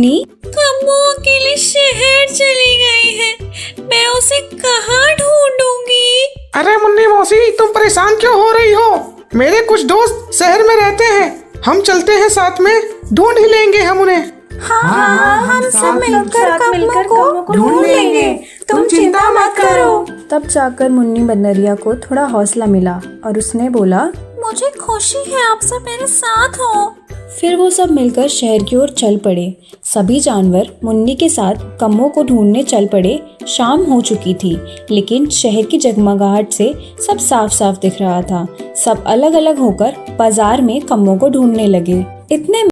कम्मो अकेले शहर चली गई है, मैं उसे कहाँ ढूंढूंगी? अरे मुन्नी मौसी, तुम परेशान क्यों हो रही हो? मेरे कुछ दोस्त शहर में रहते हैं, हम चलते हैं साथ में, ढूंढ ही लेंगे हम उन्हें। हाँ, हम सब मिलकर कम्मो को ढूंढ लेंगे, तुम चिंता मत करो। तब जाकर मुन्नी बंदरिया को थोड़ा हौसला मिला और उसने बोला, मुझे खुशी है आप सब मेरे साथ हो। फिर वो सब मिलकर शहर की ओर चल पड़े। सभी जानवर मुन्नी के साथ कम्मो को ढूंढने चल पड़े। शाम हो चुकी थी, लेकिन शहर की जगमगाहट से सब साफ साफ दिख रहा था। सब अलग अलग होकर बाजार में कम्मो को ढूंढने लगे। इतने